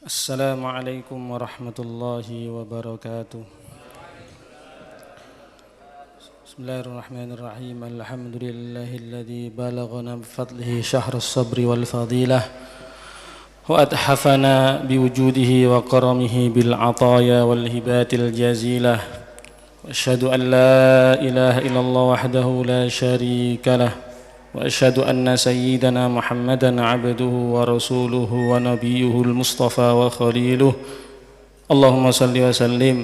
Assalamualaikum warahmatullahi wabarakatuh. Bismillahirrahmanirrahim. Alhamdulillahilladzi balaghana bifadlihi syahrus sabri wal fadilah wa athafana biwujudihi wa karamihi bil ataya wal hibatil jazilah. Wa asyhadu an la ilaha illallah wahdahu la syarika lah. وأشهد أن سيدنا محمدا عبده ورسوله ونبيه المصطفى وخليله اللهم صل وسلم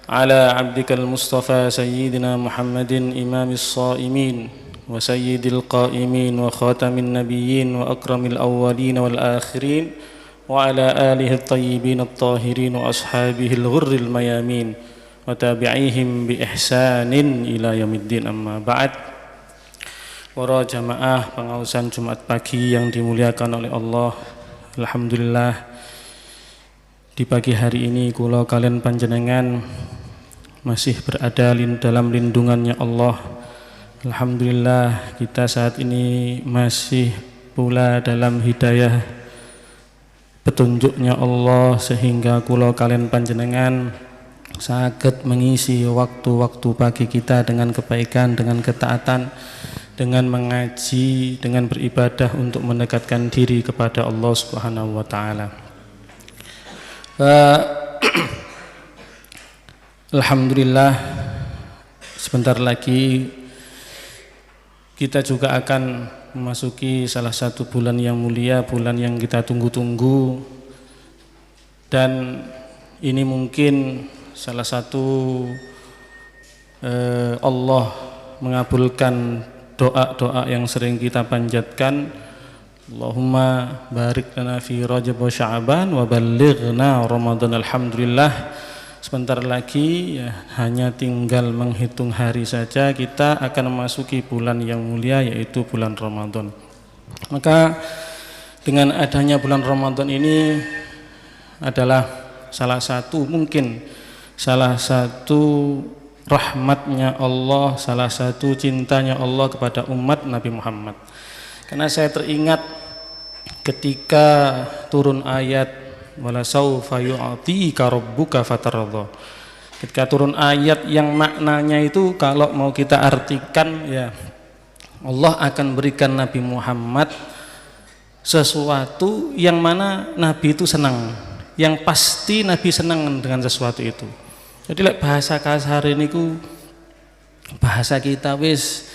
على عبدك المصطفى سيدنا محمد إمام الصائمين وسيد القائمين وخاتم النبيين وأكرم الأولين والآخرين وعلى آله الطيبين الطاهرين وأصحابه الغر الميامين وتابعيهم بإحسان إلى يوم الدين. أما بعد. Para jamaah pengausan Jumat pagi yang dimuliakan oleh Allah, alhamdulillah di pagi hari ini kula kalian panjenengan masih berada dalam lindungannya Allah. Alhamdulillah kita saat ini masih pula dalam hidayah petunjuknya Allah, sehingga kula kalian panjenengan saged mengisi waktu-waktu pagi kita dengan kebaikan, dengan ketaatan, dengan mengaji, dengan beribadah untuk mendekatkan diri kepada Allah Subhanahu wa taala. Alhamdulillah sebentar lagi kita juga akan memasuki salah satu bulan yang mulia, bulan yang kita tunggu-tunggu, dan ini mungkin salah satu Allah mengabulkan doa-doa yang sering kita panjatkan. Allahumma barik lana fi Rajab wa Sya'ban wa ballighna Ramadan. Alhamdulillah sebentar lagi ya, hanya tinggal menghitung hari saja kita akan memasuki bulan yang mulia, yaitu bulan Ramadan. Maka dengan adanya bulan Ramadan ini adalah salah satu rahmatnya Allah, salah satu cintanya Allah kepada umat Nabi Muhammad. Karena saya teringat ketika turun ayat wala saufa yu'tika rabbuka fatardha. Ketika turun ayat yang maknanya itu kalau mau kita artikan ya, Allah akan berikan Nabi Muhammad sesuatu yang mana Nabi itu senang, yang pasti Nabi senang dengan sesuatu itu. Jadi bahasa kasar ini ku bahasa kita wis,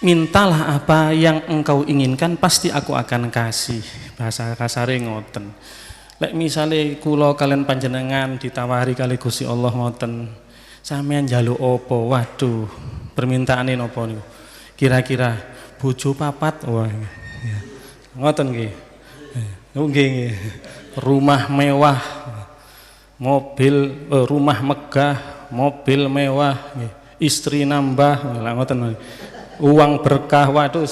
mintalah apa yang engkau inginkan pasti aku akan kasih. Bahasa kasare ngoten. Lek misale kula kalian panjenengan ditawari kali Gusti Allah ngoten, sampean njaluk apa? Waduh, permintaane napa niku? Kira-kira bojo papat, wah. Ngoten nggih. Nggih. Rumah mewah, mobil, rumah megah, mobil mewah, istri nambah, uang berkah, waduh,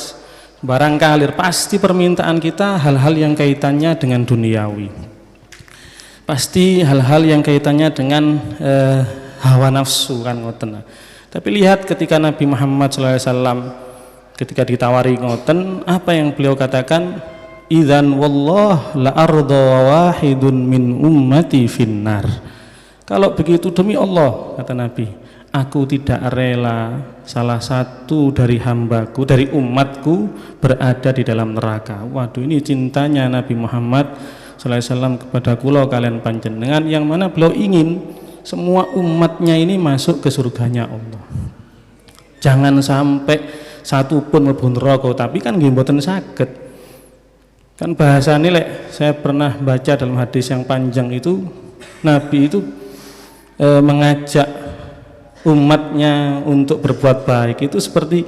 barang kalir. Pasti permintaan kita hal-hal yang kaitannya dengan duniawi, pasti hal-hal yang kaitannya dengan hawa nafsu kan ngoten. Tapi lihat ketika Nabi Muhammad SAW ketika ditawari ngoten, apa yang beliau katakan? Idzan wallah la arda wahidun min ummati finnar. Kalau begitu demi Allah, kata Nabi, aku tidak rela salah satu dari hambaku, dari umatku berada di dalam neraka. Waduh, ini cintanya Nabi Muhammad SAW kepada kula kalian panjenengan, yang mana beliau ingin semua umatnya ini masuk ke surganya Allah. Jangan sampai satu pun mlebu neraka, tapi kan nggih mboten saged. Kan bahasa ini saya pernah baca dalam hadis yang panjang itu, Nabi itu mengajak umatnya untuk berbuat baik itu seperti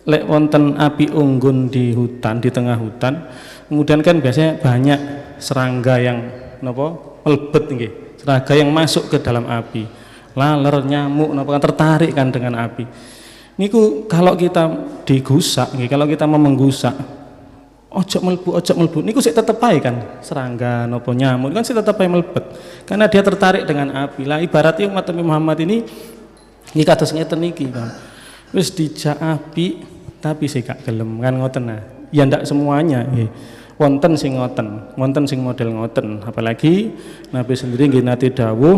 wonten api unggun di hutan, di tengah hutan, kemudian kan biasanya banyak serangga yang melebet nggih, serangga yang masuk ke dalam api, laler, nyamuk kan tertarik kan dengan api. Niku kalau kita digusak nggih, kalau kita mau menggusak, ojo melbu niku sik tetep ae kan serangga napa nyamuk kan sik tetep ae melebet karena dia tertarik dengan api. Lah ibaratnya umat Nabi Muhammad ini kados ngeten niki kan, wis dijak api tapi sik gak gelem kan ngoten. Nah ya ndak semuanya nggih, wonten sing ngoten, wonten sing model ngoten. Apalagi Nabi sendiri nggih nate dawuh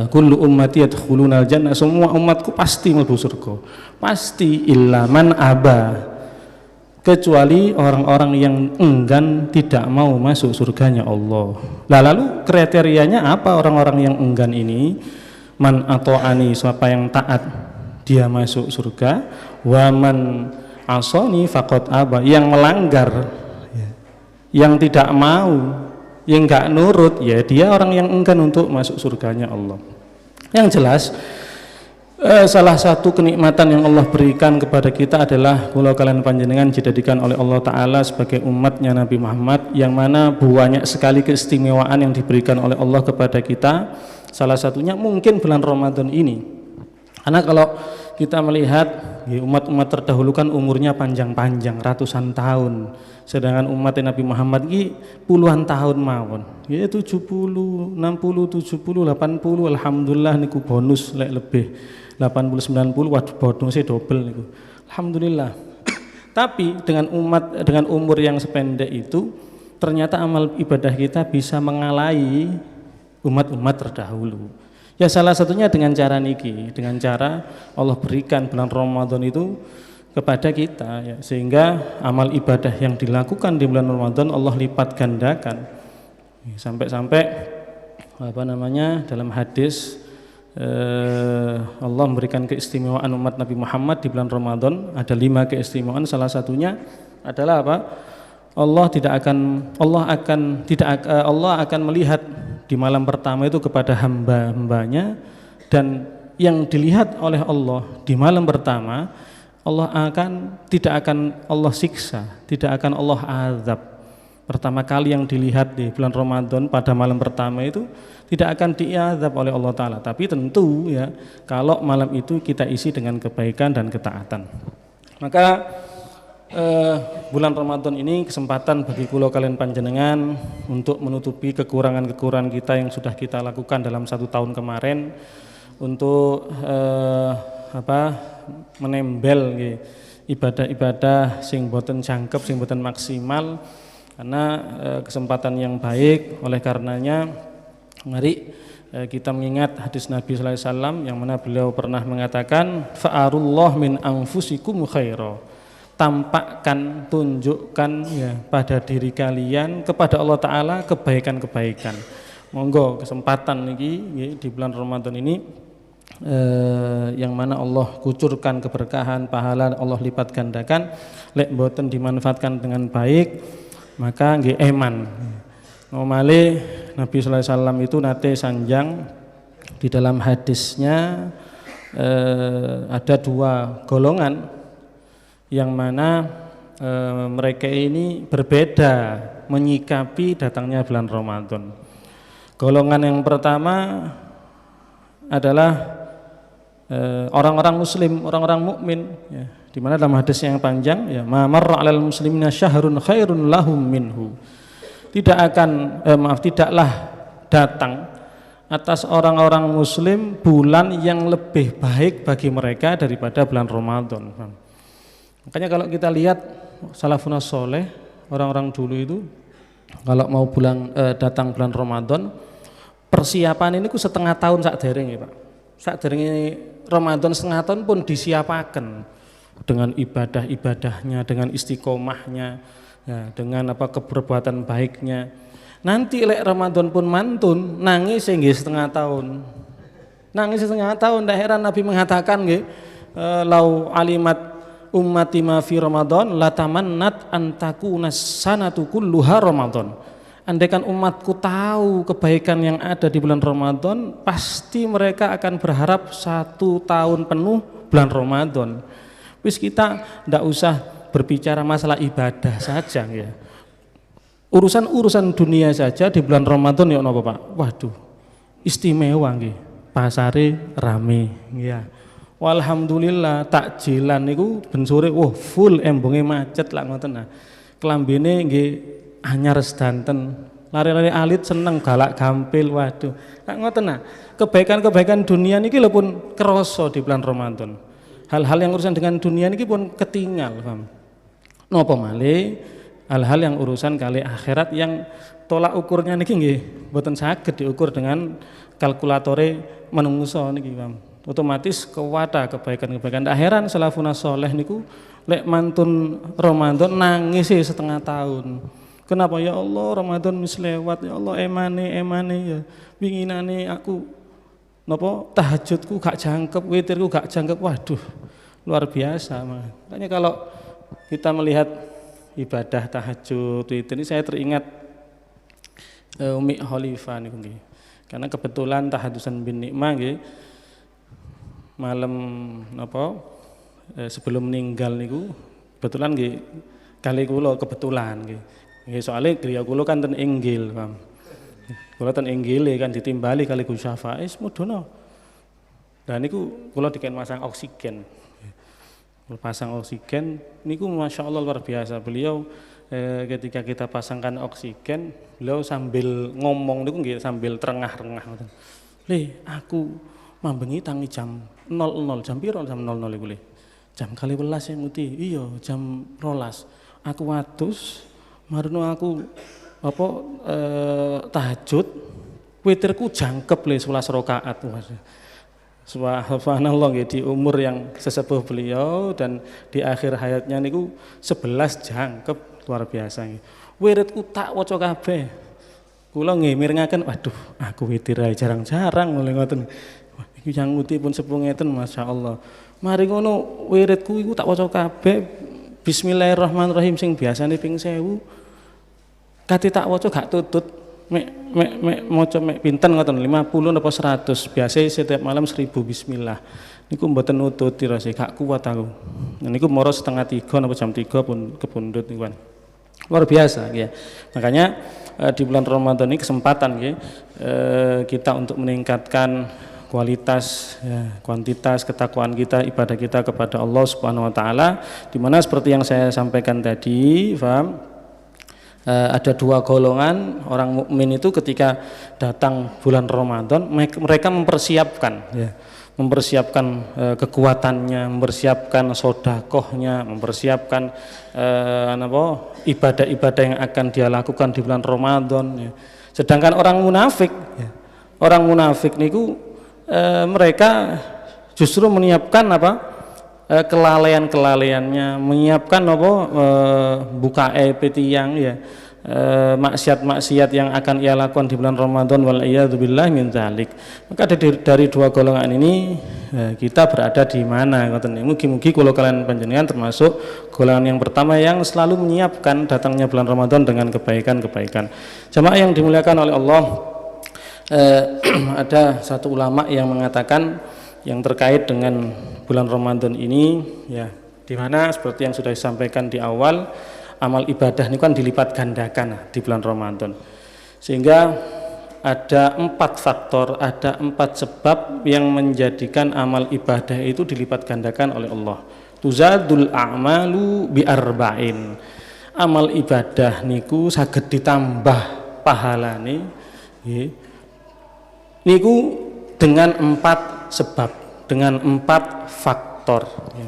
kullu ummati yadkhulunal jannah, semua umatku pasti mlebu surga. Pasti illa man aba, kecuali orang-orang yang enggan tidak mau masuk surganya Allah. Lah lalu kriterianya apa orang-orang yang enggan ini? Man ato'ani, siapa yang taat dia masuk surga. Wa man asoni faqad aba, yang melanggar, yang tidak mau, yang enggak nurut, ya dia orang yang enggan untuk masuk surganya Allah. Yang jelas salah satu kenikmatan yang Allah berikan kepada kita adalah kula kalian panjenengan dijadikan oleh Allah Ta'ala sebagai umatnya Nabi Muhammad, yang mana banyak sekali keistimewaan yang diberikan oleh Allah kepada kita. Salah satunya mungkin bulan Ramadan ini, karena kalau kita melihat umat-umat terdahulu kan umurnya panjang-panjang, ratusan tahun, sedangkan umat Nabi Muhammad ini puluhan tahun mawon, ya 70, 60, 70, 80, alhamdulillah niku bonus lebih 80, 90, waduh bonusnya double niku, alhamdulillah. Tapi dengan umur yang sependek itu, ternyata amal ibadah kita bisa mengalahi umat-umat terdahulu. Ya salah satunya dengan cara niki, dengan cara Allah berikan bulan Ramadan itu kepada kita, ya, sehingga amal ibadah yang dilakukan di bulan Ramadan Allah lipat gandakan. Sampai-sampai dalam hadis Allah memberikan keistimewaan umat Nabi Muhammad di bulan Ramadan. Ada 5 keistimewaan, salah satunya adalah apa? Allah akan melihat di malam pertama itu kepada hamba-hambanya, dan yang dilihat oleh Allah di malam pertama tidak akan Allah siksa, tidak akan Allah azab. Pertama kali yang dilihat di bulan Ramadan pada malam pertama itu tidak akan diazab oleh Allah Ta'ala, tapi tentu ya kalau malam itu kita isi dengan kebaikan dan ketaatan. Maka bulan Ramadan ini kesempatan bagi kula kalian panjenengan untuk menutupi kekurangan-kekurangan kita yang sudah kita lakukan dalam 1 tahun kemarin, untuk menembel ibadah-ibadah sing boten jangkep, sing boten maksimal, karena kesempatan yang baik. Oleh karenanya mari kita mengingat hadis Nabi sallallahu alaihi wasallam yang mana beliau pernah mengatakan fa'arullah min anfusikum khaira, tampakkan, tunjukkan ya pada diri kalian kepada Allah Ta'ala kebaikan-kebaikan. Monggo kesempatan ini di bulan Ramadan ini yang mana Allah kucurkan keberkahan, pahala Allah lipat gandakan, lek boten dimanfaatkan dengan baik maka nggih eman. Ngomale Nabi sallallahu alaihi wasallam itu nate sanjang di dalam hadisnya, ada 2 golongan yang mana mereka ini berbeda menyikapi datangnya bulan Ramadan. Golongan yang pertama adalah orang-orang muslim, orang-orang mukmin, ya, di mana dalam hadis yang panjang ya ma marra 'alal muslimina syahrun khairun lahum minhu, tidaklah datang atas orang-orang muslim bulan yang lebih baik bagi mereka daripada bulan Ramadan. Makanya kalau kita lihat salafun soleh, orang-orang dulu itu kalau mau datang bulan Ramadan, persiapan ini ku setengah tahun sakderenge, Pak. Sakderenge Ramadan setengah tahun pun disiapaken dengan ibadah-ibadahnya, dengan istiqomahnya, ya, dengan keperbuatan baiknya. Nanti lek Ramadan pun mantun nangis nggih setengah tahun. Nangis setengah tahun, ndak heran Nabi mengatakan nggih, lau alimat ummati ma fi Ramadan latamannat antakuna sanatu kulluha Ramadan. Andaikan umatku tahu kebaikan yang ada di bulan Ramadan, pasti mereka akan berharap 1 tahun penuh bulan Ramadan. Wis kita ndak usah berbicara masalah ibadah saja ya. Urusan dunia saja di bulan Ramadan ya napa Pak? Waduh, istimewa nggih. Pasare rame ya. Walhamdulillah takjilan niku ben sore full, embonge macet lah ngoten nah. Klambine nggih anyar sedanten. Lari-lari alit seneng galak gampil, waduh. Nah ngoten nah. Kebaikan-kebaikan dunia niki lho pun kerasa di bulan Ramadan. Hal-hal yang urusan dengan dunia niki pun ketinggal, paham. Napa malih hal-hal yang urusan kali akhirat yang tolak ukurnya niki nggih mboten saged diukur dengan kalkulatore manungsa niki paham. Otomatis kewata kebaikan-kebaikan. Ndak heran salafun saleh niku lek mantun Ramadan nangis setengah tahun. Kenapa ya Allah Ramadan wis lewat ya Allah emane ya winginane aku napa tahajudku gak jangkep, witirku gak jangkep. Waduh, luar biasa. Makanya kalau kita melihat ibadah tahajud witir ini saya teringat Umi Khalifah niku nggih. Karena kebetulan tahadusan bin nikmah nggih malam napa sebelum meninggal niku kebetulan nggih kali kula kebetulan nggih. Nggih soalé griya kula kan ten Inggil, paham. Kula ten Inggil kan ditimbali kali Gus Syafa'is mudono. Lah niku kula diken masang oksigen. Pasang oksigen niku Masya Allah luar biasa. Beliau ketika kita pasangkan oksigen, beliau sambil ngomong niku nggih sambil terengah-rengah ngoten. Le, aku mambengi tangi jam 00 jam piro jam 00 iku le. Jam 12 ya Muti. Iya, jam 12. Aku watus marno aku apa tahajud witirku jangkep le 11 rakaat. Subhanallah nggih di umur yang sesepuh beliau dan di akhir hayatnya niku 11 jangkep luar biasa nggih. Wiridku tak waca kabeh. Kula nggih mirengaken waduh aku witir ae jarang-jarang mulai ngoten. Iki janguti pun sepuh ngeten masyaallah. Mari ngono wiridku iku tak waca kabeh bismillahirrahmanirrahim sing biasane ping 1000. Kate tak waca gak tutut. Mek maca mek pinten ngoten 50 napa 100. Biasa setiap malam 1000 bismillah. Niku mboten nututi rasa gak kuat aku. Niku moro setengah 3 napa jam 3 pun kepundhut niku kan. Luar biasa ya. Makanya di bulan Ramadan ini kesempatan ya, kita untuk meningkatkan kualitas ya, kuantitas ketakwaan kita, ibadah kita kepada Allah Subhanahu wa taala, di mana seperti yang saya sampaikan tadi, paham? Ada dua golongan orang mukmin itu ketika datang bulan Ramadan mereka mempersiapkan ya, mempersiapkan kekuatannya, mempersiapkan sodakohnya, mempersiapkan ibadah-ibadah yang akan dia lakukan di bulan Ramadan ya. Sedangkan orang munafik ya, orang munafik niku mereka justru menyiapkan kelalaian-kelalaiannya, menyiapkan buka petiyang ya, maksiat-maksiat yang akan ia lakukan di bulan Ramadan wal iyadzubillah min dzalik. Maka dari dua golongan ini kita berada di mana ngoten. Mugi-mugi kula kalian panjenengan termasuk golongan yang pertama yang selalu menyiapkan datangnya bulan Ramadan dengan kebaikan-kebaikan. Jamaah yang dimuliakan oleh Allah, ada satu ulama yang mengatakan yang terkait dengan bulan Ramadan ini ya, di mana seperti yang sudah disampaikan di awal, amal ibadah ini kan dilipat gandakan di bulan Ramadan, sehingga ada 4 faktor, ada 4 sebab yang menjadikan amal ibadah itu dilipat gandakan oleh Allah. Tuzadul a'malu bi arba'in, amal ibadah niku saged ditambah pahalane niku dengan 4 sebab, dengan 4 faktor ya.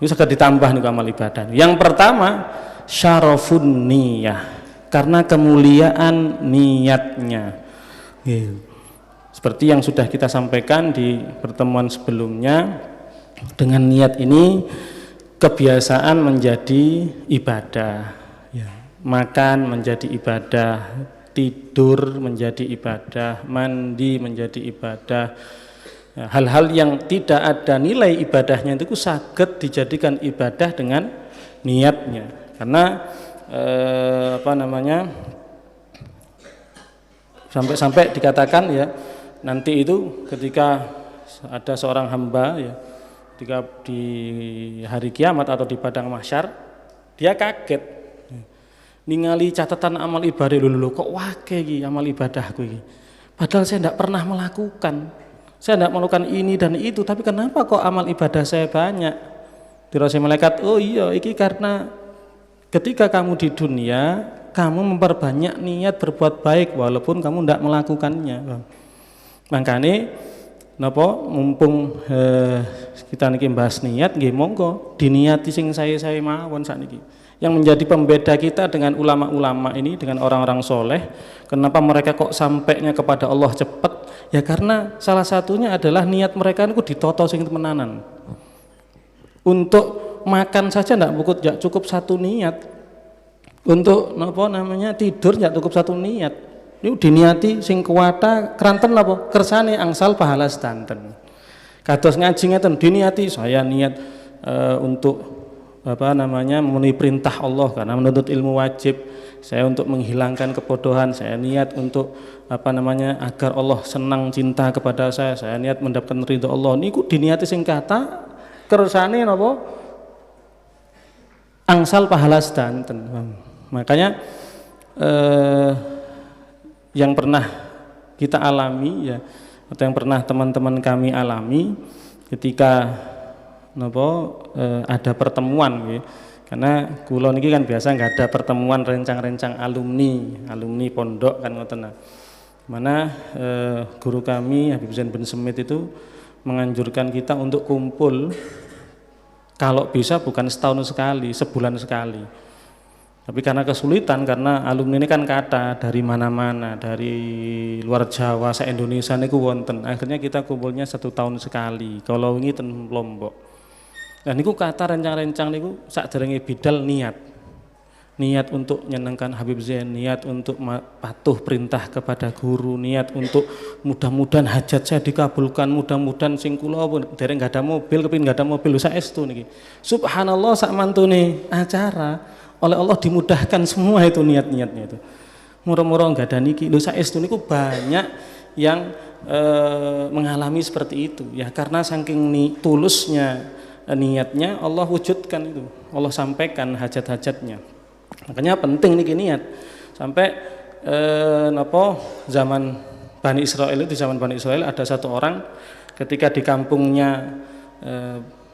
Ini saged ditambah niku amal ibadah. Yang pertama syarafun niyah, karena kemuliaan niatnya ya. Seperti yang sudah kita sampaikan di pertemuan sebelumnya, dengan niat ini kebiasaan menjadi ibadah ya. Makan menjadi ibadah, tidur menjadi ibadah, mandi menjadi ibadah. Hal-hal yang tidak ada nilai ibadahnya itu saged dijadikan ibadah dengan niatnya, karena sampai dikatakan ya, nanti itu ketika ada seorang hamba ya, ketika di hari kiamat atau di padang mahsyar, dia kaget ningali catatan amal ibadah, lho kok wake iki amal ibadahku iki, padahal saya tidak pernah melakukan, saya tidak melakukan ini dan itu, tapi kenapa kok amal ibadah saya banyak? Dirasa malaikat, oh iya iki karena ketika kamu di dunia kamu memperbanyak niat berbuat baik walaupun kamu tidak melakukannya. Makanya mumpung kita niki bahas niat, nggih monggo diniati sing saya mawon sakniki. Yang menjadi pembeda kita dengan ulama-ulama ini, dengan orang-orang soleh, kenapa mereka kok sampainya kepada Allah cepat? Ya karena salah satunya adalah niat mereka itu ditoto sing temenanan. Untuk makan saja tidak cukup satu niat. Untuk tidur tidak cukup satu niat. Ini diniati sing kuwata keranten apa? Kersane angsal pahala sedanten. Kados ngaji ngeten diniati saya niat untuk memenuhi perintah Allah karena menuntut ilmu wajib, saya untuk menghilangkan kebodohan, saya niat untuk agar Allah senang cinta kepada saya niat mendapatkan ridho Allah. Niku diniati sing kata kersane napa angsal pahala sedanten. Makanya yang pernah kita alami ya, atau yang pernah teman-teman kami alami ketika ada pertemuan ya. Karena kula niki kan biasa nggak ada pertemuan rencang-rencang alumni pondok kan ngoten. Mana guru kami Habib Zain bin Semit itu menganjurkan kita untuk kumpul kalau bisa bukan setahun sekali, sebulan sekali. Tapi karena kesulitan, karena alumni ini kan kata dari mana-mana, dari luar Jawa, se-Indonesia niku wonten. Akhirnya kita kumpulnya 1 tahun sekali. Kalau wingi ten Lombok. Nah niku kata rencang-rencang niku sakderenge bidal niat untuk nyenengkan Habib Zain, niat untuk patuh perintah kepada guru, niat untuk mudah-mudahan hajat saya dikabulkan, mudah-mudahan sing kula dereng enggak ada mobil, kepengin enggak ada mobil saestu niki. Subhanallah sak mantune acara oleh Allah dimudahkan semua itu niat-niatnya itu. Murah-murah enggak ada niki. Lho saestu niku banyak yang mengalami seperti itu ya, karena saking tulusnya niatnya Allah wujudkan itu. Allah sampaikan hajat-hajatnya. Makanya penting niki niat. Sampai zaman Bani Israel itu, di zaman Bani Israel ada satu orang ketika di kampungnya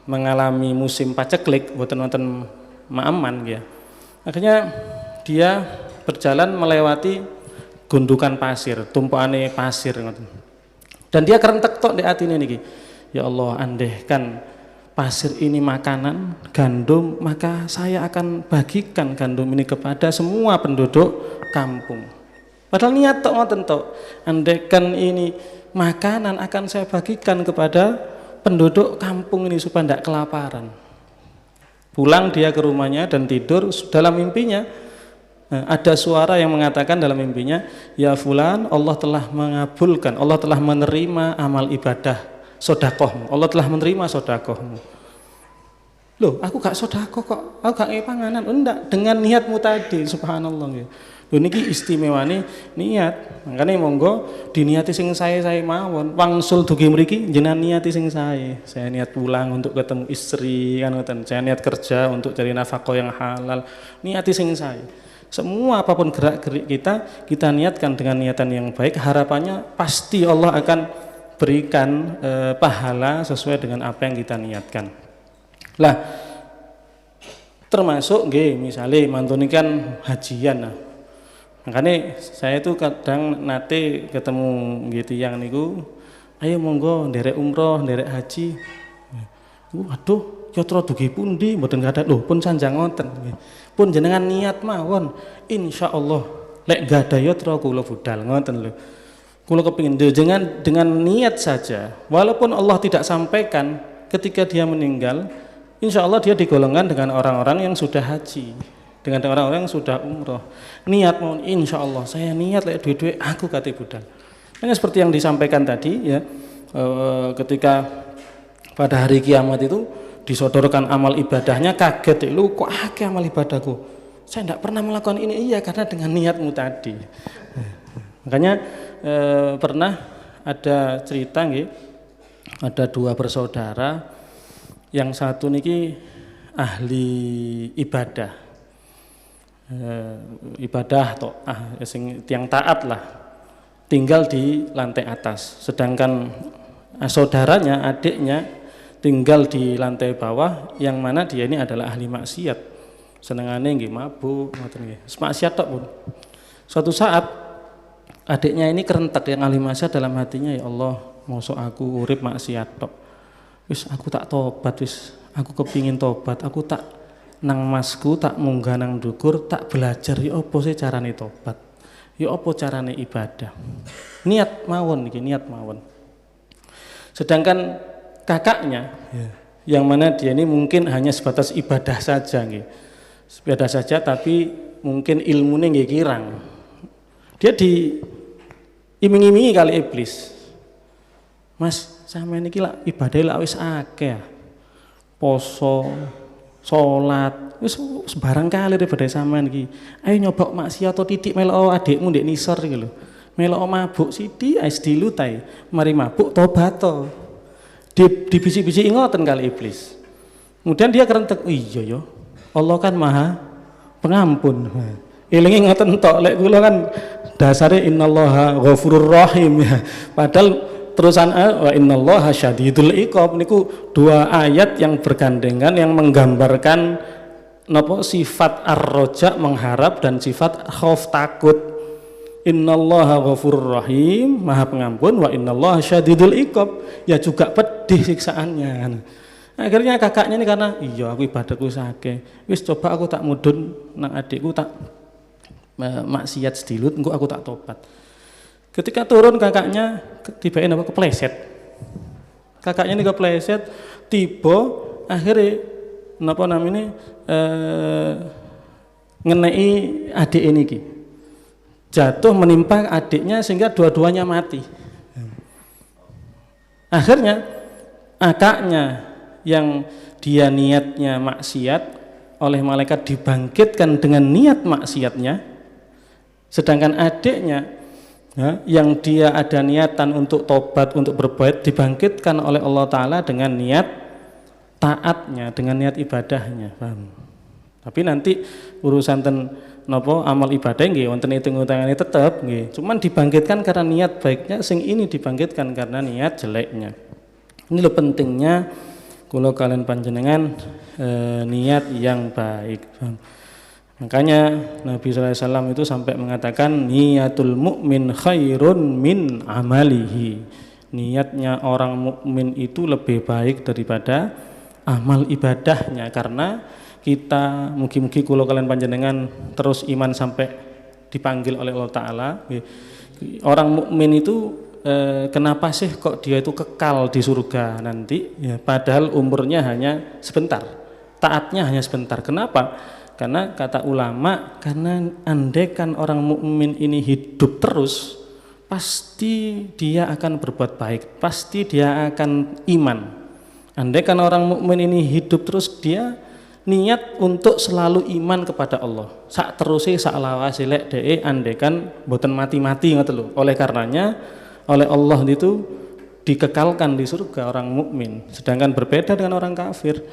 mengalami musim paceklik, boten-wonten maaman ya. Akhirnya dia berjalan melewati gundukan pasir, tumpukane pasir dan dia kerentek tok di atine niki. Ya Allah, andaikan pasir ini makanan, gandum, maka saya akan bagikan gandum ini kepada semua penduduk kampung. Padahal niat tok ngoten tok. Andaikan ini makanan akan saya bagikan kepada penduduk kampung ini supaya tidak kelaparan. Pulang dia ke rumahnya dan tidur, dalam mimpinya ada suara yang mengatakan dalam mimpinya, ya fulan, Allah telah mengabulkan, Allah telah menerima amal ibadah sodakohmu, Allah telah menerima sodakohmu. Loh, aku gak sodakoh kok, aku gak panganan. Enggak, dengan niatmu tadi, subhanallah ya. Loh niki istimewane niat. Makanya monggo diniati sing saya mawon. Wangsul dugi mriki jenengan niati sing saya niat pulang untuk ketemu istri kan ngoten. Saya niat kerja untuk cari nafkah yang halal. Niati sing saya. Semua apapun gerak-gerik kita niatkan dengan niatan yang baik, harapannya pasti Allah akan berikan pahala sesuai dengan apa yang kita niatkan. Lah termasuk nggih misale mantune kan hajian. Nah, makanya saya itu kadang nate ketemu gitu yang niku, ayo monggo nderek umroh, nderek haji. Waduh, yatra dugi pundi mboten kada lho pun sanjang ngoten. Pun jenengan niat mawon, insyaallah lek gada yatra kula budal ngoten lho. Kula kepengin dengan niat saja, walaupun Allah tidak sampaikan ketika dia meninggal, insyaallah dia digolongkan dengan orang-orang yang sudah haji, dengan orang-orang yang sudah umroh. Niat mohon insyaallah saya niat lek duwe-duwe aku kate budal. Hanya seperti yang disampaikan tadi ya, ketika pada hari kiamat itu disodorkan amal ibadahnya, kaget lu kok akeh amal ibadahku, saya tidak pernah melakukan ini. Iya, karena dengan niatmu tadi. Makanya pernah ada cerita nggih, ada 2 bersaudara, yang satu niki ahli ibadah, atau sing tiang taat lah, tinggal di lantai atas, sedangkan saudaranya, adiknya tinggal di lantai bawah, yang mana dia ini adalah ahli maksiat, senengane nggih mabuk ngoten nggih, maksiat tok pun. Suatu saat adiknya ini kerentek, yang ahli maksiat, dalam hatinya, ya Allah, mosok aku urip maksiat tok. Wis aku tak tobat, wis aku kepingin tobat, aku tak nang masku tak munggah nang dukur tak belajar ya apa sih carane tobat, ya apa carane ibadah. Niat mawon iki, niat mawon. Sedangkan kakaknya yang mana dia ini mungkin hanya sebatas ibadah saja nggih. Ibadah saja tapi mungkin ilmunya nggih kirang. Dia diiming-imingi kali iblis. Mas, sampeyan iki lak ibadah lak wis akeh. Poso, salat, wis sembarang kali daripada sampean iki. Ayo nyoba maksiat atau titik melok adikmu ndek nisor iki lho. Melok mabuk sithik wis dilutai. Mari mabuk tobat to. Dibisik-bisiki ngoten kali iblis. Kemudian dia kerentek, iya ya. Allah kan Maha Pengampun. Elingi ngoten tok, lek kula kan dasare innallaha ghafurur rahim ya. Padahal terusan wa innallaha syadidul iqab niku dua ayat yang bergandengan yang menggambarkan napa sifat ar-raja mengharap dan sifat khauf takut. Innallaha ghafurur rahim, Maha Pengampun, wa innallaha syadidul iqab, ya juga pedih siksaannya. Akhirnya kakaknya ini karena iya aku ibadahku sakit, wis coba aku tak mudun nang adikku tak maksiat sedilut, engko aku tak tobat. Ketika turun kakaknya tibain apa kepleset. Kakaknya ini kepleset, tiba akhirnya napa namanya ngenei adik ini ki. Jatuh menimpa adiknya sehingga dua-duanya mati. Akhirnya kakaknya yang dia niatnya maksiat oleh malaikat dibangkitkan dengan niat maksiatnya, sedangkan adiknya ya, yang dia ada niatan untuk tobat, untuk berbuat, dibangkitkan oleh Allah Ta'ala dengan niat taatnya, dengan niat ibadahnya. Paham? Tapi nanti urusan nopo amal ibadah nggih wonten hitung-hitungane tetep nggih. Cuman dibangkitkan karena niat baiknya, sing ini dibangkitkan karena niat jeleknya. Ini lo pentingnya kula kalian panjenengan niat yang baik. Makanya Nabi SAW itu sampai mengatakan niatul mukmin khairun min amalihi. Niatnya orang mukmin itu lebih baik daripada amal ibadahnya, karena kita mugi-mugi kula kalian panjenengan terus iman sampai dipanggil oleh Allah Ta'ala. Orang mukmin itu kenapa sih kok dia itu kekal di surga nanti ya, padahal umurnya hanya sebentar, taatnya hanya sebentar. Kenapa? Karena kata ulama, karena andaikan orang mukmin ini hidup terus, pasti dia akan berbuat baik, pasti dia akan iman. Andaikan orang mukmin ini hidup terus, dia niat untuk selalu iman kepada Allah. Sak terusé sak lawase lek dhek andaikan mboten mati-mati ngoten lho. Oleh karenanya oleh Allah itu dikekalkan di surga orang mukmin, sedangkan berbeda dengan orang kafir.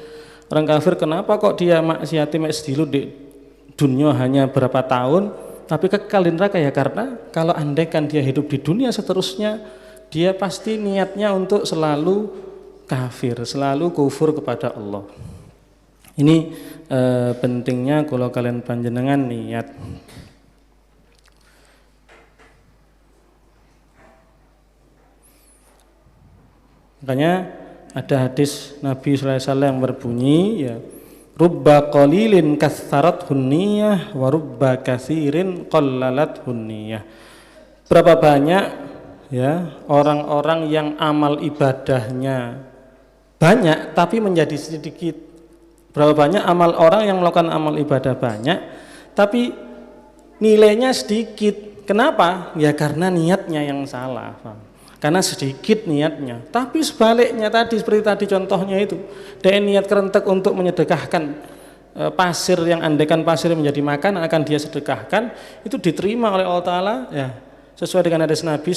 Orang kafir kenapa kok dia maksiat mek sedilu di dunia hanya berapa tahun tapi kekal di neraka, ya karena kalau andaikan dia hidup di dunia seterusnya dia pasti niatnya untuk selalu kafir, selalu kufur kepada Allah. Ini pentingnya kalau kalian panjenengan niat. Makanya ada hadis Nabi SAW yang berbunyi ya, rubba qalilin katsarat hunniyah wa rubba katsirin qallalat hunniyah. Berapa banyak ya orang-orang yang amal ibadahnya banyak tapi menjadi sedikit. Berapa banyak amal orang yang melakukan amal ibadah banyak tapi nilainya sedikit. Kenapa? Ya karena niatnya yang salah, Pak. Karena sedikit niatnya. Tapi sebaliknya tadi, seperti tadi contohnya itu, dia niat kerentek untuk menyedekahkan pasir yang andaikan pasir menjadi makanan akan dia sedekahkan, itu diterima oleh Allah Ta'ala ya, sesuai dengan hadis Nabi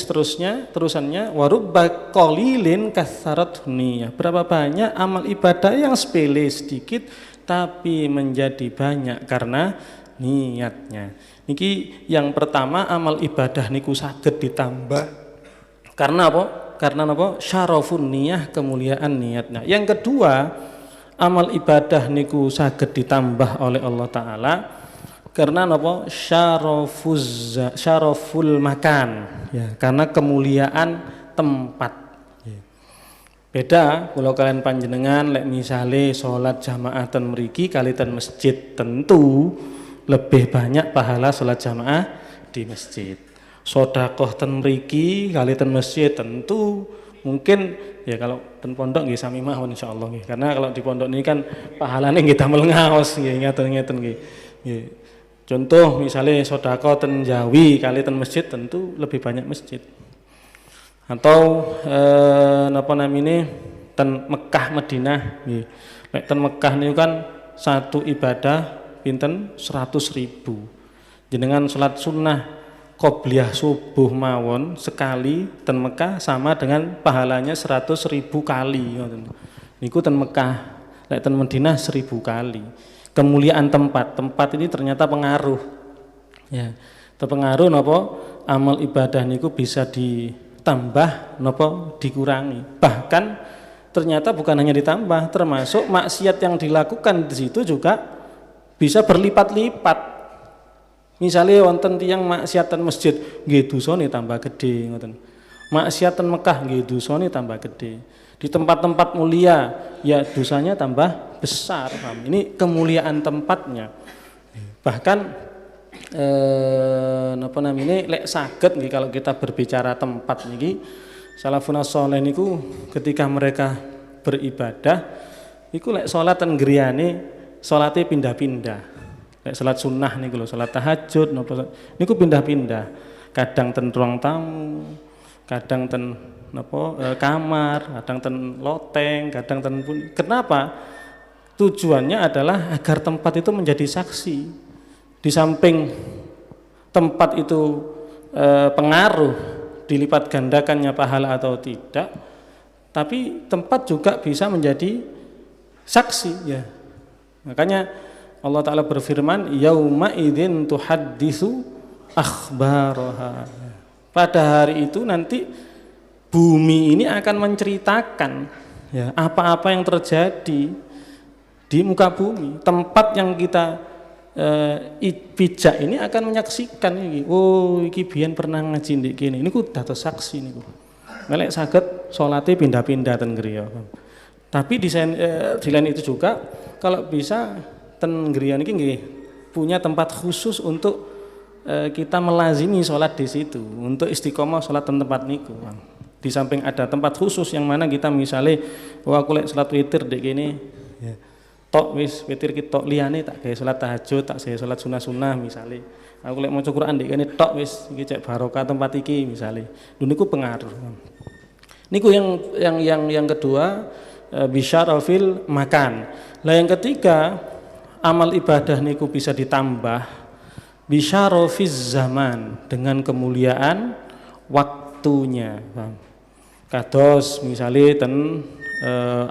terusannya warubba qalilin katsarat niyah. Berapa banyak amal ibadah yang sepele sedikit tapi menjadi banyak karena niatnya. Niki yang pertama, amal ibadah niku saged ditambah karena apa? Karena apa? Syarafun niyah, kemuliaan niatnya. Yang kedua, amal ibadah niku saged ditambah oleh Allah Ta'ala karena apa? Syaraful makan ya, karena kemuliaan tempat ya. Beda kalau kalian panjenengan lek misale sholat jamaah ten mriki kali ten masjid, tentu lebih banyak pahala sholat jamaah di masjid. Sedekah ten mriki kali ten masjid, tentu mungkin ya kalau ten pondok nggih sami mawon insyaallah nggih. Karena kalau di pondok ini kan pahalane nggih damel ngaos nggih, ngeten-ngeten nggih. Nggih. Contoh misalnya sedekah ten Jawi kali ten masjid, tentu lebih banyak masjid. Atau napa namine ten Mekah Madinah nggih. Nek ten Mekah niku kan satu ibadah pinten 100.000. Jenengan salat sunnah qobliyah subuh mawon sekali ten Mekah sama dengan pahalanya 100.000 kali ngoten. Niku ten Mekah, nek ten Madinah 1000 kali. Kemuliaan tempat ini ternyata pengaruh. Ya. Terpengaruh napa amal ibadah niku bisa ditambah napa dikurangi. Bahkan ternyata bukan hanya ditambah, termasuk maksiat yang dilakukan di situ juga bisa berlipat-lipat. Misalnya wonten tiyang maksiatan masjid nggih dosane tambah gede ngoten. Maksiatan Mekah nggih dosane tambah gede. Di tempat-tempat mulia ya dosanya tambah besar. Ini kemuliaan tempatnya. Bahkan napa namine lek saged nggih kalau kita berbicara tempat niki salafun shalih niku ketika mereka beribadah iku lek salat ten griyane salate pindah-pindah. Lek salat sunnah niku lho, salat tahajud napa niku pindah-pindah. Kadang ten ruang tamu, kadang ten napa kamar, kadang ten loteng, kadang ten pun. Kenapa? Tujuannya adalah agar tempat itu menjadi saksi. Di samping tempat itu pengaruh dilipat gandakannya pahala atau tidak, tapi tempat juga bisa menjadi saksi ya. Makanya Allah Ta'ala berfirman yauma idzin tuhadditsu akhbaraha. Pada hari itu nanti bumi ini akan menceritakan ya apa-apa yang terjadi di muka bumi. Tempat yang kita pijak ini akan menyaksikan ini. Oh, iki biyen pernah ngaji ndek kene. Niku dados saksi niku. Nek saged salate pindah-pindah ten griya. Tapi di lain itu juga kalau bisa ten griya niki nggih punya tempat khusus untuk kita melazimi sholat di situ, untuk istiqomah sholat di tempat niku. Di samping ada tempat khusus yang mana kita misalnya, wah aku lek sholat witir dek gini, ya. Tok wis witir kita tok liyane tak gawe sholat tahajud, tak gawe sholat sunah-sunah misalnya. Aku lek maca Quran dek gini tok wis iki cek barokah tempat iki misalnya. Niku pengaruh. Niku yang kedua bisyara fil makan. Lah yang ketiga amal ibadah niku bisa ditambah bisyara fiz zaman dengan kemuliaan waktunya. Kados misalnya ten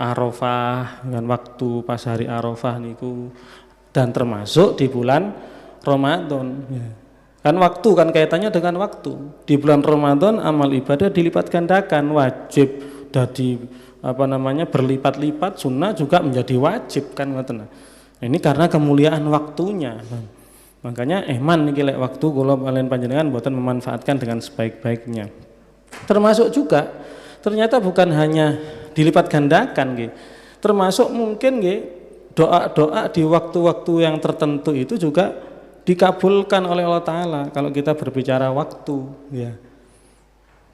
Arafah dengan waktu pas hari Arafah niku dan termasuk di bulan Ramadan ya. Kan waktu kan kaitannya dengan waktu. Di bulan Ramadan amal ibadah dilipat gandakan, wajib dadi apa namanya berlipat-lipat, sunnah juga menjadi wajib kan ngoten. Ini karena kemuliaan waktunya. Makanya eman niki lek waktu kula kalian panjenengan mboten memanfaatkan dengan sebaik-baiknya. Termasuk juga ternyata bukan hanya dilipat gandakan nggih. Termasuk mungkin nggih doa-doa di waktu-waktu yang tertentu itu juga dikabulkan oleh Allah Taala kalau kita berbicara waktu ya.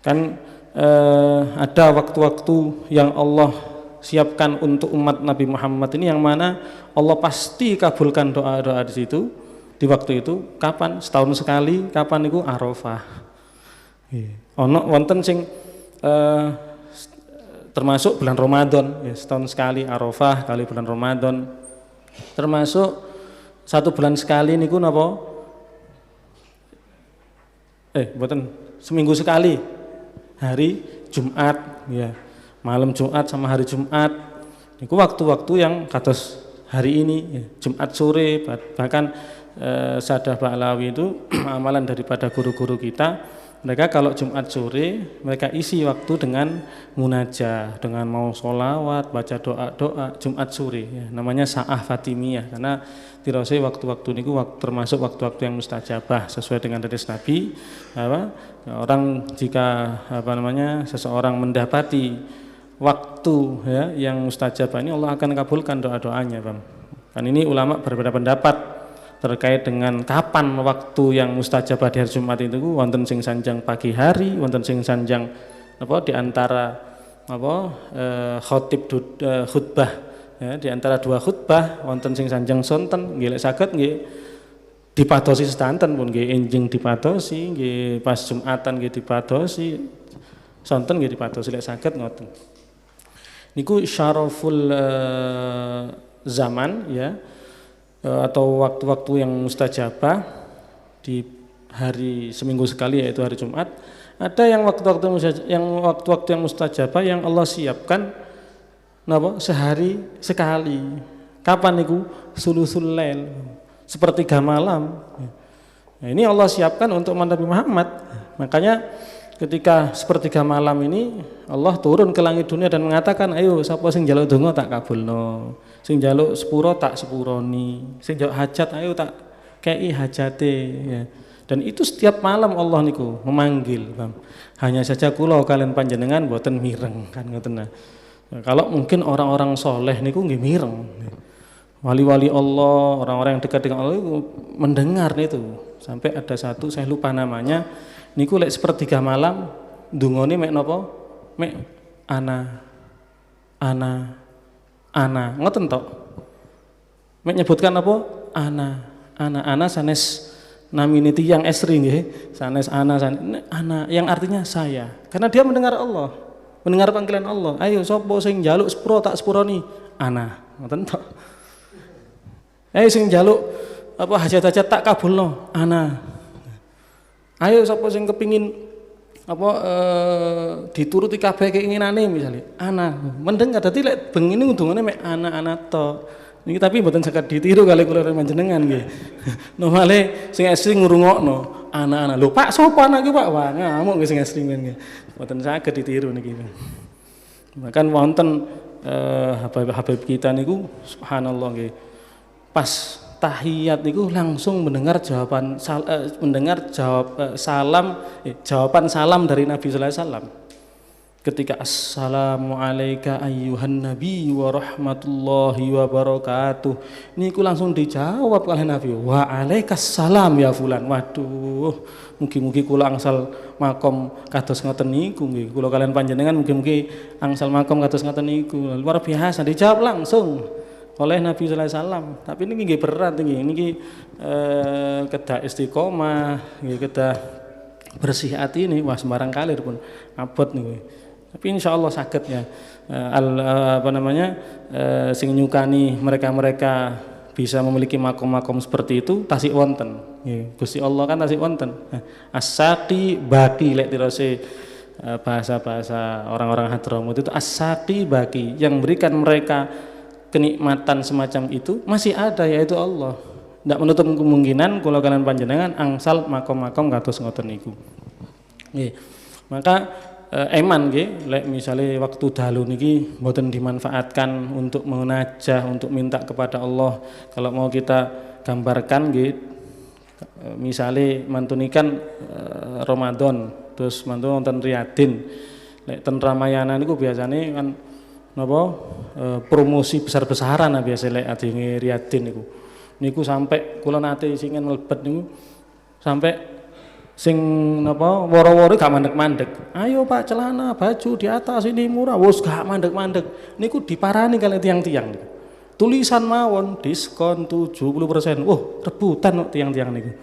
Kan ada waktu-waktu yang Allah siapkan untuk umat Nabi Muhammad ini yang mana Allah pasti kabulkan doa-doa di situ di waktu itu. Kapan? Setahun sekali. Kapan itu? Arafah. Ono wonten sing termasuk bulan Ramadan ya, setahun sekali Arafah kali bulan Ramadan. Termasuk satu bulan sekali niku napa? Mboten, seminggu sekali. Hari Jumat ya. Malam Jumat sama hari Jumat. Niku waktu-waktu yang kados hari ini ya, Jumat sore bahkan Sadah Ba'lawi itu amalan daripada guru-guru kita. Mereka kalau Jumat sore mereka isi waktu dengan munajah, dengan mau sholawat, baca doa-doa Jumat sore ya, namanya Sa'ah Fatimiyah karena dirose waktu-waktu niku termasuk waktu-waktu yang mustajabah sesuai dengan hadis Nabi. Orang jika seseorang mendapati waktu ya yang mustajabah ini Allah akan kabulkan doa-doanya, Bang. Kan ini ulama berbeda pendapat terkait dengan kapan waktu yang mustajabah di hari Jumat itu, wonten sing sanjang pagi hari, wonten sing sanjang di antara khutbah ya, di antara dua khutbah wonten sing sanjang sonten nggih, lek saged nggih dipadosi sedanten pun nggih, enjing dipadosi nggih, pas Jumatan nggih dipadosi, sonten nggih dipadosi lek saged ngoten. Niku syaraful zaman ya, atau waktu-waktu yang mustajabah di hari seminggu sekali yaitu hari Jumat. Ada yang waktu-waktu yang mustajabah yang Allah siapkan sehari sekali. Kapan niku? Sulusul lail, sepertiga malam. Nah, ini Allah siapkan untuk Nabi Muhammad. Makanya ketika sepertiga malam ini Allah turun ke langit dunia dan mengatakan, ayo sapa sing njaluk donga tak kabulno, sing njaluk sepuro tak sepuroni, sing njaluk hajat ayo tak kei hajate ya. Dan itu setiap malam Allah niku memanggil, Bang. Hanya saja kula kalian panjenengan boten mireng kan ngoten. Nah, kalau mungkin orang-orang soleh niku nggih mireng. Wali-wali Allah, orang-orang yang dekat dengan Allah itu mendengar itu. Sampai ada satu saya lupa namanya, niku lek sepertiga malam ndungone mek napa? Mek ana ngoten tok. Mek nyebutkan apa? Ana sanes namine tiyang esri nggih, sanes ana yang artinya saya. Karena dia mendengar Allah, mendengar panggilan Allah. Ayo sapa sing njaluk sepuro tak sepuroni? Ana. Ngoten tok. Ayo sing njaluk hajat-hajat tak kabulno? Ana. Ayo sapa sing kepingin dituruti kabeh keinginane misalnya ana mendengar. Dadi lek bengi ini undungane mek ana tok. Niki tapi mboten saged ditiru kali kula panjenengan nggih. Nomale sing asring ngrungokno ana. Lho Pak sapa anak iki Pak? Wah ngamuk nggih sing asring nggih. Mboten saged ditiru niki. Bahkan wonten habib kita niku subhanallah nggih. Pas tahiyat niku langsung mendengar jawaban salam dari Nabi sallallahu alaihi wasallam. Ketika assalamu alayka ayyuhan nabi wa rahmatullahi wa barakatuh, niku langsung dijawab oleh Nabi, wa alaikassalam ya fulan. Waduh, mugi-mugi kula angsal makom kados ngoten niku nggih. Kula kalian panjenengan mugi-mugi angsal makom kados ngoten niku. Luar biasa dijawab langsung oleh Nabi sallallahu alaihi wasallam. Tapi ini nggih berat niki kedah istiqomah, nggih kedah bersih hati ini wah sembarang kalir pun abot niku. Tapi insyaallah saged ya sing nyukani mereka bisa memiliki makom-makom seperti itu tasik wonten. Nggih, Gusti Allah kan tasik wonten. As-saqi baqi lek tirose bahasa-bahasa orang-orang Hadramut itu as-saqi baqi, yang memberikan mereka kenikmatan semacam itu masih ada, yaitu Allah. Tidak menutup kemungkinan kalau kalian panjenengan angsal makom-makom kados ngoten niku. Nggih. Maka eman nggih lek misale waktu dalu niki mboten dimanfaatkan untuk munajah, untuk minta kepada Allah. Kalau mau kita gambarkan nggih misale mantunikan Ramadan terus mantun wonten Riyadin. Lek ten Ramayana niku biasane kan napa promosi besar-besaran biasa lek adenge Riyadin niku. Niku sampai kula nate singen mlebet niku sampai sing napa woro-woro gak mandek-mandek. Ayo Pak celana baju di atas ini murah. Wes gak mandek-mandek. Niku diparani kali tiang-tiang. Tulisan mawon diskon 70%. Wah, rebutan kok tiang-tiang niku.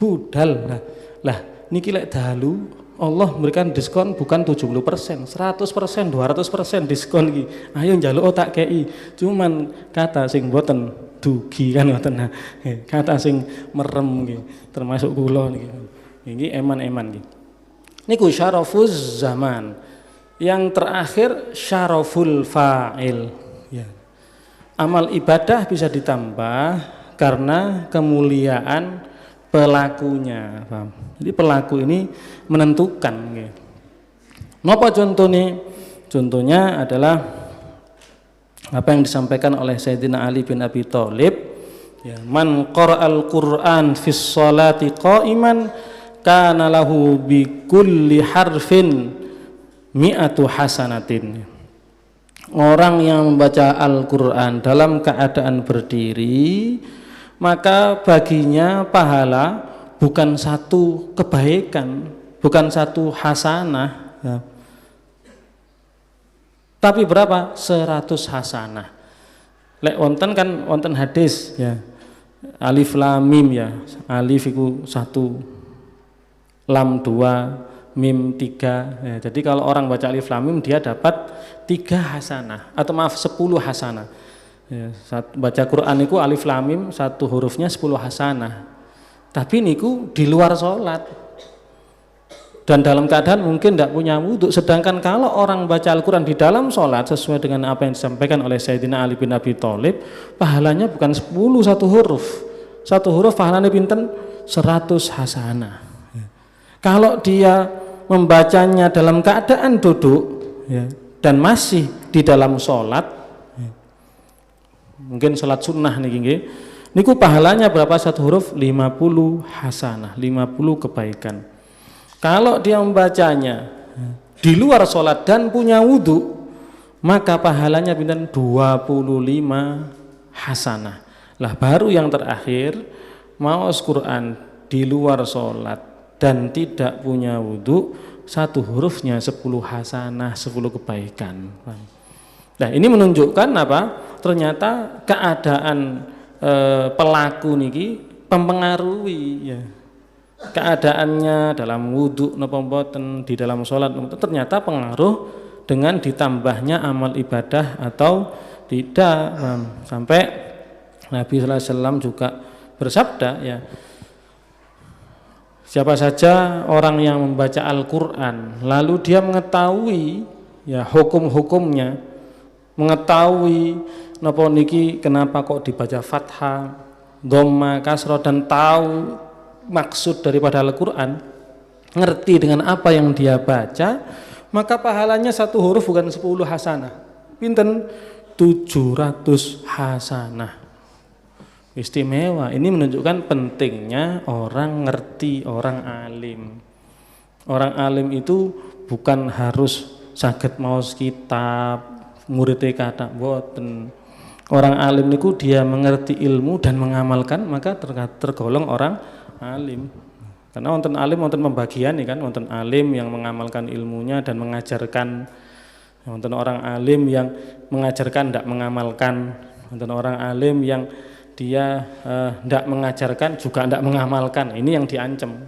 Budal. Lah niki lek dalu Allah memberikan diskon bukan 70%, 100%, 200% diskon iki. Ayo njaluk tak kei. Cuman kata sing mboten dugi kan ngoten. Kata sing merem nggih, termasuk kula niki. Ini eman-eman gitu. Niku syarafuz zaman. Yang terakhir syaraful fa'il. Ya. Amal ibadah bisa ditambah karena kemuliaan pelakunya. Paham? Jadi pelaku ini menentukan. Gitu. Napa contohnya? Contohnya adalah apa yang disampaikan oleh Sayyidina Ali bin Abi Thalib. Ya, man qara'al Qur'an fis sholati qa'iman kana lahu bi kulli harfin mi'atu hasanatin. orang yang membaca Al-Quran dalam keadaan berdiri, maka baginya pahala bukan satu kebaikan, bukan satu hasanah ya. Tapi berapa? 100 hasanah. Lek wonten kan wonten hadis ya. Alif lam mim ya. Alif itu 1, lam 2, mim 3 ya. Jadi kalau orang baca alif lam mim dia dapat 3 hasanah atau maaf 10 hasanah ya. Baca Quran itu alif lam mim 1 hurufnya 10 hasanah. Tapi niku di luar sholat dan dalam keadaan mungkin tidak punya wudhu. Sedangkan kalau orang baca Al-Quran di dalam sholat sesuai dengan apa yang disampaikan oleh Sayyidina Ali bin Abi Thalib, pahalanya bukan 10 satu huruf. Satu huruf pahalanya pinten 100 hasanah. Kalau dia membacanya dalam keadaan duduk ya, dan masih di dalam sholat ya, mungkin sholat sunnah nih, niku pahalanya berapa satu huruf? 50 hasanah, 50 kebaikan. Kalau dia membacanya di luar sholat dan punya wudhu, maka pahalanya pinten 25 hasanah. Lah baru yang terakhir, maos Quran di luar sholat dan tidak punya wudhu, satu hurufnya 10 hasanah, 10 kebaikan. Nah ini menunjukkan apa? Ternyata keadaan pelaku niki mempengaruhi ya. Keadaannya dalam wudhu napa mboten, di dalam sholat ternyata pengaruh dengan ditambahnya amal ibadah atau tidak. Sampai Nabi sallallahu alaihi wasallam juga bersabda ya, siapa saja orang yang membaca Al-Quran lalu dia mengetahui ya hukum-hukumnya, mengetahui napa niki kenapa kok dibaca fathah, dhamma, kasrah, dan tahu maksud daripada Al-Quran, ngerti dengan apa yang dia baca, maka pahalanya satu huruf bukan 10 hasanah, pinten 700 hasanah. Istimewa. Ini menunjukkan pentingnya orang ngerti, orang alim. Orang alim itu bukan harus saged maos kitab, muridnya kata boten. Orang alim niku dia mengerti ilmu dan mengamalkan, maka tergolong orang alim. Karena wonten alim wonten pembagian nih kan, wonten alim yang mengamalkan ilmunya dan mengajarkan, wonten orang alim yang mengajarkan tidak mengamalkan, wonten orang alim yang dia tidak mengajarkan juga tidak mengamalkan. Ini yang diancam.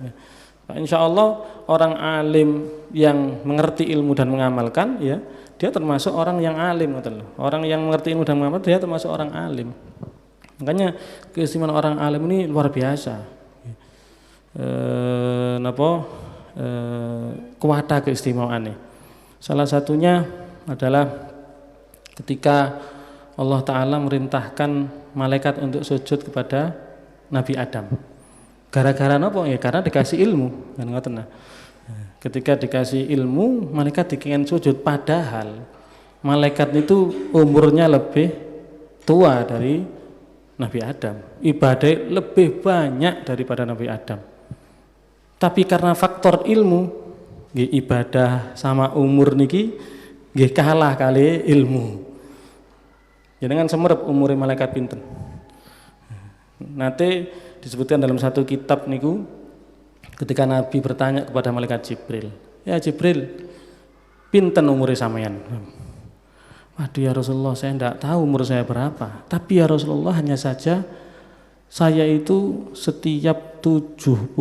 Insya Allah orang alim yang mengerti ilmu dan mengamalkan ya, dia termasuk orang yang alim. Orang yang mengerti ilmu dan mengamalkan dia termasuk orang alim. Makanya keistimewaan orang alim ini luar biasa. Kuwata keistimewaannya. Salah satunya adalah ketika Allah Ta'ala merintahkan malaikat untuk sujud kepada Nabi Adam. Gara-gara apa? Ya karena dikasih ilmu. Ketika dikasih ilmu, malaikat dikengken sujud. Padahal malaikat itu umurnya lebih tua dari Nabi Adam. Ibadah lebih banyak daripada Nabi Adam. Tapi karena faktor ilmu, ibadah sama umur niki kalah kali ilmu. Jangan semerep umur malaikat pinten. Nanti disebutkan dalam satu kitab niku, ketika Nabi bertanya kepada malaikat Jibril, ya Jibril, pinten umurnya sampean? Waduh ya Rasulullah, saya tidak tahu umur saya berapa. Tapi ya Rasulullah, hanya saja saya itu setiap 70.000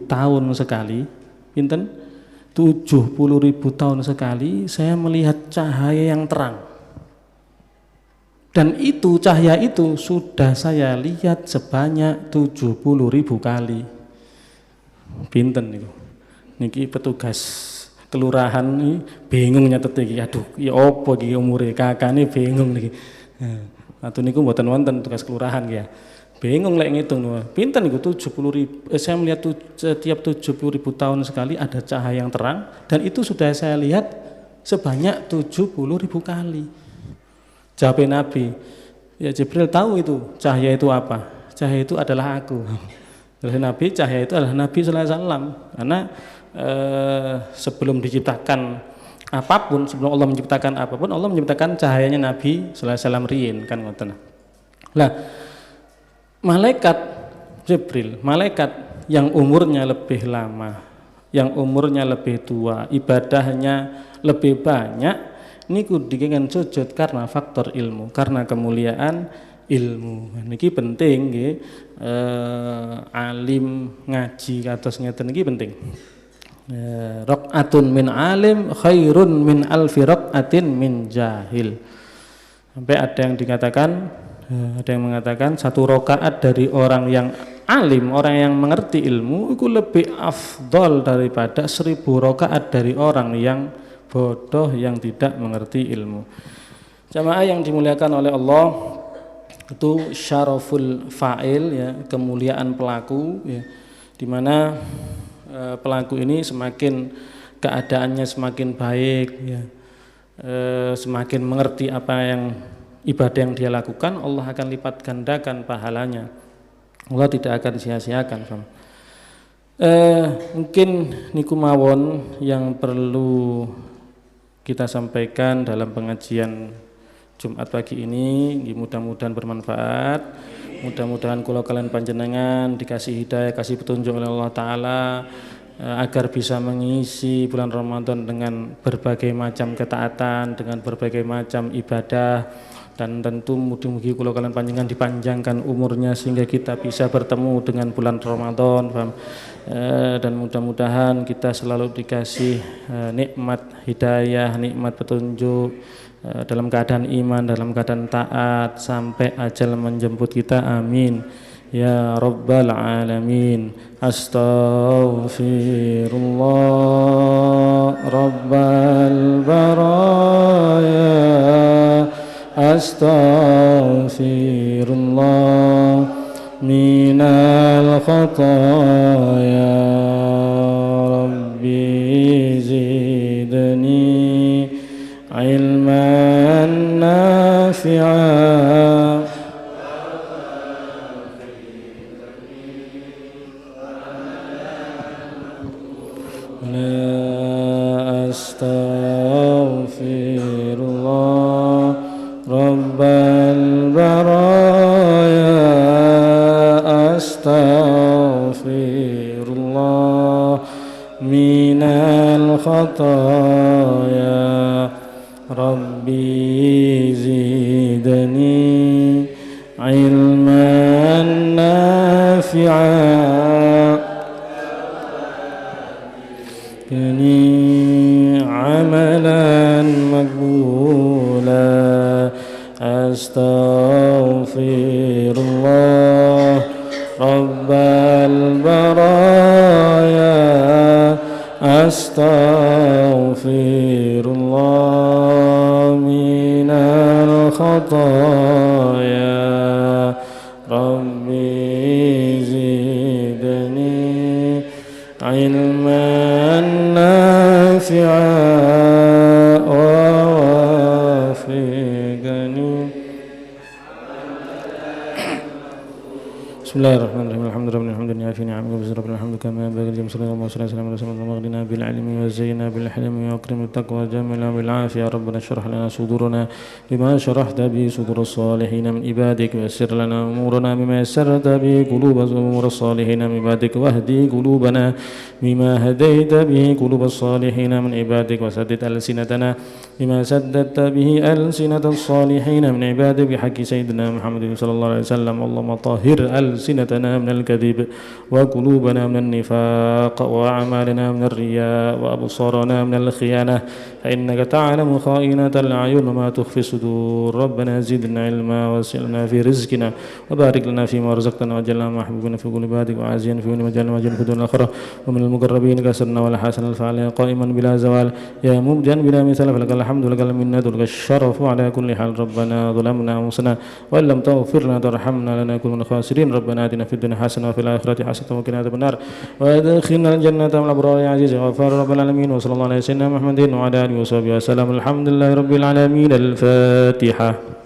tahun sekali, pinten? 70.000 tahun sekali saya melihat cahaya yang terang. Dan itu cahaya itu sudah saya lihat sebanyak 70.000 kali. Pinten niku. Niki petugas kelurahan ini bingung nyatet iki. Aduh, ya apa iki umure kakane bingung niki. Atau niku mboten wonten tugas kelurahan ya. Bingung lek ngitung. Pinten niku 70.000. Saya melihat setiap 70.000 tahun sekali ada cahaya yang terang, dan itu sudah saya lihat sebanyak 70.000 kali. Jawab Nabi, ya Jibril tahu itu cahaya itu apa? Cahaya itu adalah aku. Terus Nabi, cahaya itu adalah Nabi sallallahu alaihi wasallam. Karena sebelum diciptakan apapun, sebelum Allah menciptakan apapun, Allah menciptakan cahayanya Nabi sallallahu alaihi wasallam riyin kan ngoten. Lah malaikat Jibril, malaikat yang umurnya lebih lama, yang umurnya lebih tua, ibadahnya lebih banyak, niku dikengen sujud karena faktor ilmu, karena kemuliaan ilmu. Niki penting nggih, alim ngaji kados ngeten niki penting. Raq'atun min alim khairun min alfi raq'atin min jahil. Sampai ada yang dikatakan, ada yang mengatakan satu rakaat dari orang yang alim, orang yang mengerti ilmu itu lebih afdol daripada 1000 rakaat dari orang yang bodoh yang tidak mengerti ilmu. Jamaah yang dimuliakan oleh Allah, itu syaraful fa'il ya, kemuliaan pelaku ya, dimana pelaku ini semakin keadaannya semakin baik ya, semakin mengerti apa yang ibadah yang dia lakukan, Allah akan lipat gandakan pahalanya, Allah tidak akan sia-siakan. Mungkin niku mawon yang perlu kita sampaikan dalam pengajian Jumat pagi ini, mudah-mudahan bermanfaat. Mudah-mudahan kula kalian panjenengan dikasih hidayah, kasih petunjuk oleh Allah Ta'ala, agar bisa mengisi bulan Ramadan dengan berbagai macam ketaatan, dengan berbagai macam ibadah, dan tentu mudah-mudahan kula kalian panjenengan dipanjangkan umurnya sehingga kita bisa bertemu dengan bulan Ramadan, dan mudah-mudahan kita selalu dikasih nikmat hidayah, nikmat petunjuk, dalam keadaan iman, dalam keadaan taat sampai ajal menjemput kita, amin ya rabbal alamin. Astaghfirullah rabbal baraya, astaghfirullah minal khataya, rabbi zidni ilman nafi'a, la astaghfirullah rabbal baraya, astaghfirullah minal khataya, Rabbi zidni ilman nafi'a, kini amalan maqbula, astaghfirullah rabbal baraya, astaghfirullah khataya, rabbi zidni ilman nafi'a wa wafiqni. Bismillahirrahmanirrahim. Alhamdulillah hamdan yafi ni'amahu wa bizarra alhamdu kama yanbaghi li jamsali wa sallallahu alaihi wasallam maghdina bil ilmi wa zayyana bil hilmi wa akrim taqwa jamila bil afiya. Rabbana shrah lana sudurana bima sharahta bi sudur as-salihin min ibadik wa yassir lana umurana bima yassarta bi qulub as-salihin min ibadik wahdi qulubana bima hadaita bi qulub as-salihin min ibadik wa saddid alsinatana bima saddatta bihi alsinat as-salihin min ibadik bi haqqi sayyidina Muhammadin sallallahu alaihi wasallam. Allahumma tahhir ألسنتنا من الكذب وقلوبنا من النفاق وأعمالنا من الرياء وأبصارنا من الخيانة، فإنك تعلم خائنة الأعين وما تخفي الصدور. ربنا زدنا علما وسعنا في رزقنا وبارك لنا فيما رزقتنا وجعلنا محبوبين في قلوب عبادك وعازين في وجعلنا وجل في الدنيا الآخرة ومن المقربين كسرنا ولا حسن الفعل قائما بلا زوال يا مبدئا بلا مثال، فلك الحمد لك المنة ولك الشرف على كل حال. ربنا ظلمنا أنفسنا وإن لم تغفر لنا وترحمنا لنكن من الخاسرين. ربنا آتنا في الدنيا حسنة وفي الآخرة حسنة وقنا عذاب النار وادخلنا الجنة مع الأبرار يا عزيز غفار رب العالمين. وصلى الله على سيدنا محمد وعلى آله وصحبه وسلم. الحمد لله رب العالمين. الفاتحة.